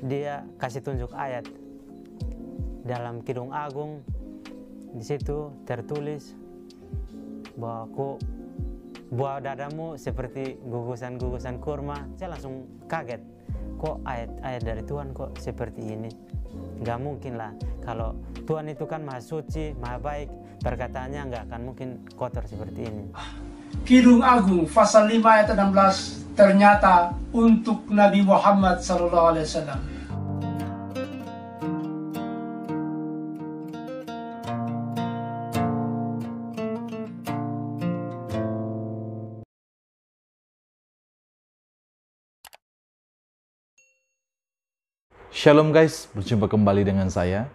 dia kasih tunjuk ayat dalam Kidung Agung. Di situ tertulis bahwa buah dadamu seperti gugusan-gugusan kurma. Saya langsung kaget, kok ayat-ayat dari Tuhan kok seperti ini? Gak mungkin lah, kalau Tuhan itu kan maha suci, maha baik, perkataannya gak akan mungkin kotor seperti ini. Kidung Agung pasal 5 ayat 16 ternyata untuk Nabi Muhammad SAW. Shalom guys, berjumpa kembali dengan saya.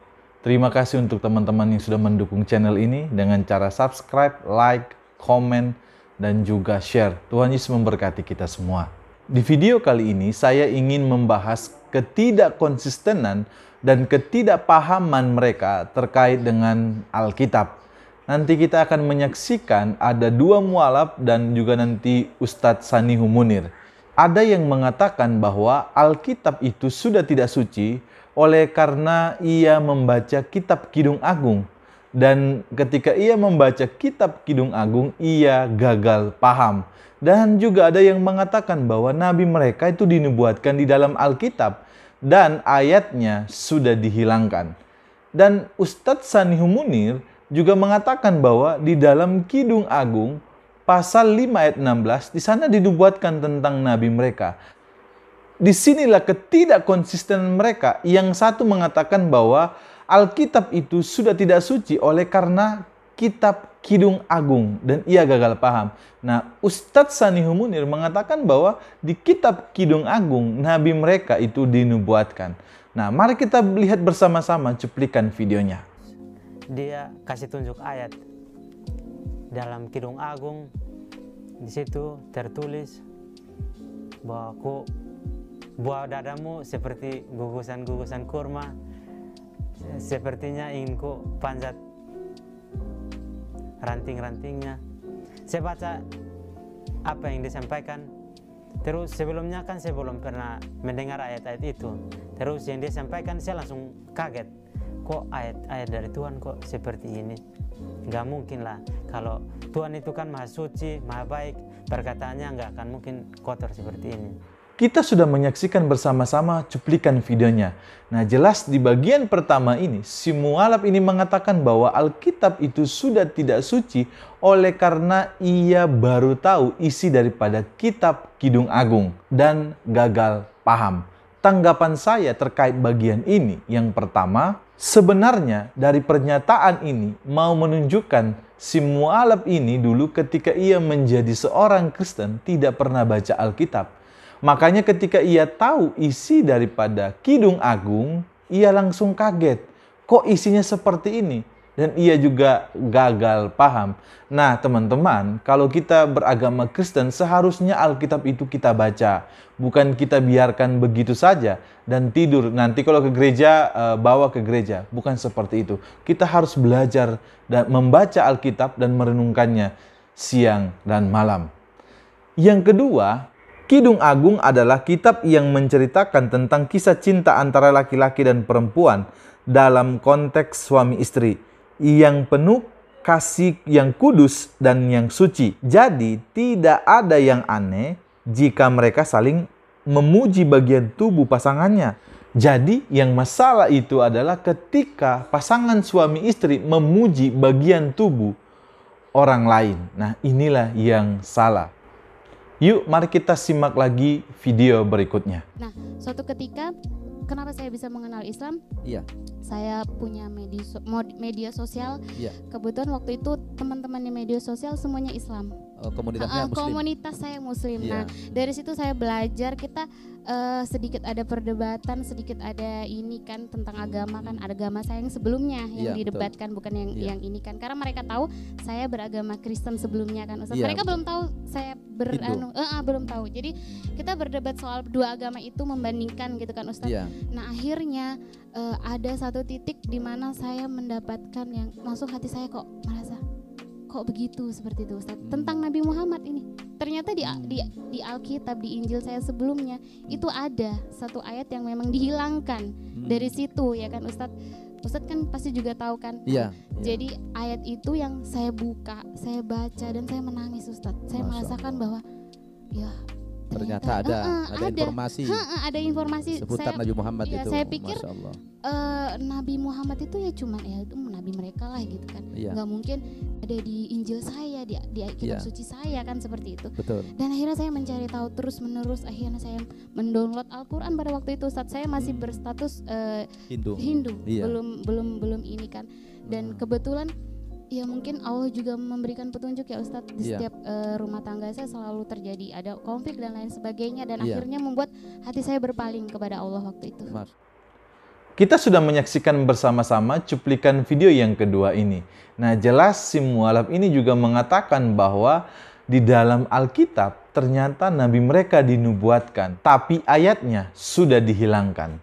Terima kasih untuk teman-teman yang sudah mendukung channel ini dengan cara subscribe, like, komen, dan juga share. Tuhan Yesus memberkati kita semua. Di video kali ini saya ingin membahas ketidakkonsistenan dan ketidakpahaman mereka terkait dengan Alkitab. Nanti kita akan menyaksikan ada dua mualaf dan juga nanti Ustadz Sanihu Munir. Ada yang mengatakan bahwa Alkitab itu sudah tidak suci oleh karena ia membaca kitab Kidung Agung. Dan ketika ia membaca kitab Kidung Agung, ia gagal paham. Dan juga ada yang mengatakan bahwa nabi mereka itu dinubuatkan di dalam Alkitab dan ayatnya sudah dihilangkan. Dan Ustadz Sanihu Munir juga mengatakan bahwa di dalam Kidung Agung pasal 5 ayat 16, di sana dinubuatkan tentang nabi mereka. Disinilah ketidakkonsistenan mereka. Yang satu mengatakan bahwa Alkitab itu sudah tidak suci oleh karena kitab Kidung Agung dan ia gagal paham. Nah, Ustadz Sanihu Munir mengatakan bahwa di kitab Kidung Agung nabi mereka itu dinubuatkan. Nah, mari kita lihat bersama-sama cuplikan videonya. Dia kasih tunjuk ayat dalam Kidung Agung. Di situ tertulis bahwa buah dadamu seperti gugusan-gugusan kurma, sepertinya ingin ku panjat ranting-rantingnya. Saya baca apa yang disampaikan. Terus sebelumnya kan saya belum pernah mendengar ayat-ayat itu. Terus yang dia sampaikan saya langsung kaget. Kok ayat-ayat dari Tuhan kok seperti ini? Gak mungkin lah, kalau Tuhan itu kan maha suci, maha baik, perkataannya gak akan mungkin kotor seperti ini. Kita sudah menyaksikan bersama-sama cuplikan videonya. Nah, jelas di bagian pertama ini, si mualaf ini mengatakan bahwa Alkitab itu sudah tidak suci oleh karena ia baru tahu isi daripada kitab Kidung Agung dan gagal paham. Tanggapan saya terkait bagian ini, yang pertama, sebenarnya dari pernyataan ini mau menunjukkan si mualaf ini dulu ketika ia menjadi seorang Kristen tidak pernah baca Alkitab. Makanya ketika ia tahu isi daripada Kidung Agung, ia langsung kaget. Kok isinya seperti ini? Dan ia juga gagal paham. Nah teman-teman, kalau kita beragama Kristen seharusnya Alkitab itu kita baca. Bukan kita biarkan begitu saja dan tidur. Nanti kalau ke gereja, bawa ke gereja. Bukan seperti itu. Kita harus belajar dan membaca Alkitab dan merenungkannya siang dan malam. Yang kedua, Kidung Agung adalah kitab yang menceritakan tentang kisah cinta antara laki-laki dan perempuan dalam konteks suami istri yang penuh kasih yang kudus dan yang suci. Jadi tidak ada yang aneh jika mereka saling memuji bagian tubuh pasangannya. Jadi yang masalah itu adalah ketika pasangan suami istri memuji bagian tubuh orang lain. Nah, inilah yang salah. Yuk, mari kita simak lagi video berikutnya. Nah, suatu ketika, kenapa saya bisa mengenal Islam? Iya. Saya punya media sosial. Iya. Kebetulan waktu itu teman-teman di media sosial semuanya Islam. Komunitasnya Muslim. Komunitas saya Muslim. Iya. Nah, dari situ saya belajar, kita sedikit ada perdebatan, sedikit ada ini kan tentang agama kan, agama saya yang sebelumnya yang Iya, didebatkan, bukan yang ini kan. Karena mereka tahu saya beragama Kristen sebelumnya kan, Ustaz. Iya, Mereka betul. belum tahu saya belum tahu. Jadi kita berdebat soal dua agama itu, membandingkan gitu kan, Ustaz. Iya. Nah, akhirnya ada satu titik di mana saya mendapatkan yang masuk hati saya, kok kok begitu seperti itu Ustaz. Tentang Nabi Muhammad ini ternyata di Alkitab, di Injil saya sebelumnya itu ada satu ayat yang memang dihilangkan dari situ ya kan Ustaz. Ustadz kan pasti juga tahu kan. Iya. Jadi ayat itu yang saya buka, saya baca dan saya menangis Ustadz. Saya merasakan bahwa ya ternyata ada informasi. Ada informasi seputar Nabi Muhammad ya, itu. Saya pikir Masya Allah. Nabi Muhammad itu ya cuman ya itu nabi mereka lah gitu kan. Nggak mungkin ada di Injil saya, di kitab suci saya kan seperti itu. Betul. Dan akhirnya saya mencari tahu terus menerus. Akhirnya saya mendownload Al-Quran pada waktu itu saat saya masih berstatus Hindu. Iya. Belum ini kan. Dan kebetulan ya mungkin Allah juga memberikan petunjuk ya Ustadz di setiap rumah tangga saya selalu terjadi ada konflik dan lain sebagainya dan akhirnya membuat hati saya berpaling kepada Allah waktu itu. Kita sudah menyaksikan bersama-sama cuplikan video yang kedua ini. Nah, jelas si mualaf ini juga mengatakan bahwa di dalam Alkitab ternyata nabi mereka dinubuatkan, tapi ayatnya sudah dihilangkan.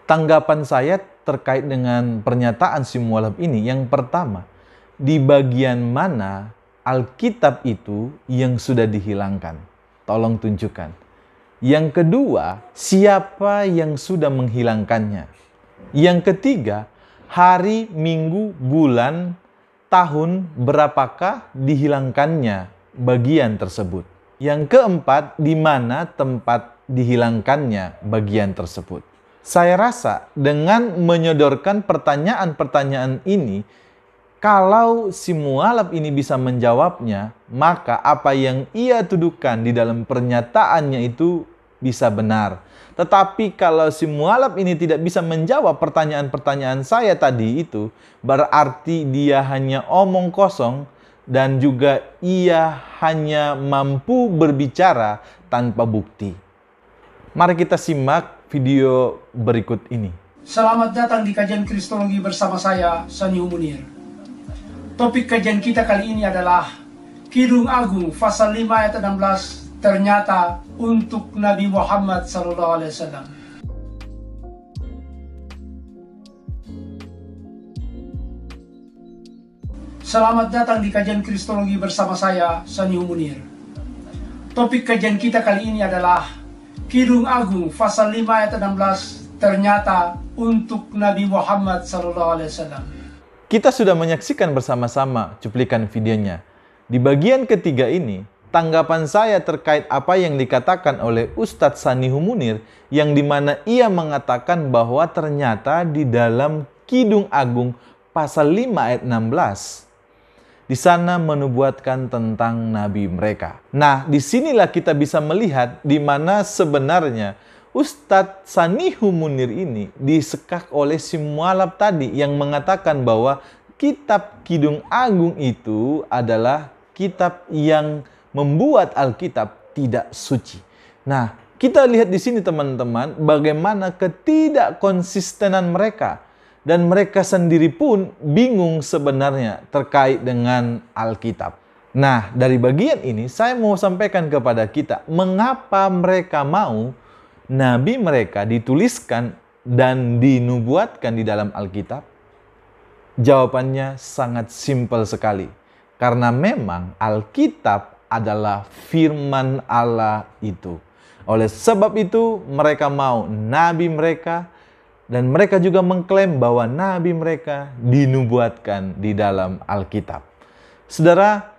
Tanggapan saya terkait dengan pernyataan si mualaf ini yang pertama, di bagian mana Alkitab itu yang sudah dihilangkan? Tolong tunjukkan. Yang kedua, siapa yang sudah menghilangkannya? Yang ketiga, hari, minggu, bulan, tahun berapakah dihilangkannya bagian tersebut? Yang keempat, di mana tempat dihilangkannya bagian tersebut? Saya rasa dengan menyodorkan pertanyaan-pertanyaan ini, kalau si mualaf ini bisa menjawabnya, maka apa yang ia tuduhkan di dalam pernyataannya itu bisa benar. Tetapi kalau si mualaf ini tidak bisa menjawab pertanyaan-pertanyaan saya tadi itu, berarti dia hanya omong kosong dan juga ia hanya mampu berbicara tanpa bukti. Mari kita simak video berikut ini. Selamat datang di kajian Kristologi bersama saya, Sanihu Munir. Topik kajian kita kali ini adalah Kidung Agung pasal 5 ayat 16 ternyata untuk Nabi Muhammad SAW. Selamat datang di kajian Kristologi bersama saya, Sanihu Munir. Topik kajian kita kali ini adalah Kidung Agung pasal 5 ayat 16 ternyata untuk Nabi Muhammad SAW. Kita sudah menyaksikan bersama-sama cuplikan videonya. Di bagian ketiga ini, tanggapan saya terkait apa yang dikatakan oleh Ustadz Sanihu Munir yang dimana ia mengatakan bahwa ternyata di dalam Kidung Agung pasal 5 ayat 16 di sana menubuatkan tentang nabi mereka. Nah, disinilah kita bisa melihat di mana sebenarnya Ustadz Sanihu Munir ini disekak oleh si mualaf tadi yang mengatakan bahwa kitab Kidung Agung itu adalah kitab yang membuat Alkitab tidak suci. Nah, kita lihat di sini teman-teman bagaimana ketidakkonsistenan mereka. Dan mereka sendiri pun bingung sebenarnya terkait dengan Alkitab. Nah, dari bagian ini saya mau sampaikan kepada kita mengapa mereka mau nabi mereka dituliskan dan dinubuatkan di dalam Alkitab. Jawabannya sangat simpel sekali. Karena memang Alkitab adalah firman Allah itu. Oleh sebab itu mereka mau nabi mereka dan mereka juga mengklaim bahwa nabi mereka dinubuatkan di dalam Alkitab. Saudara,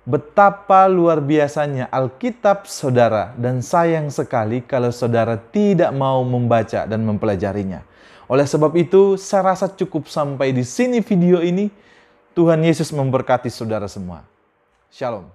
betapa luar biasanya Alkitab saudara dan sayang sekali kalau saudara tidak mau membaca dan mempelajarinya. Oleh sebab itu, saya rasa cukup sampai di sini video ini. Tuhan Yesus memberkati saudara semua. Shalom.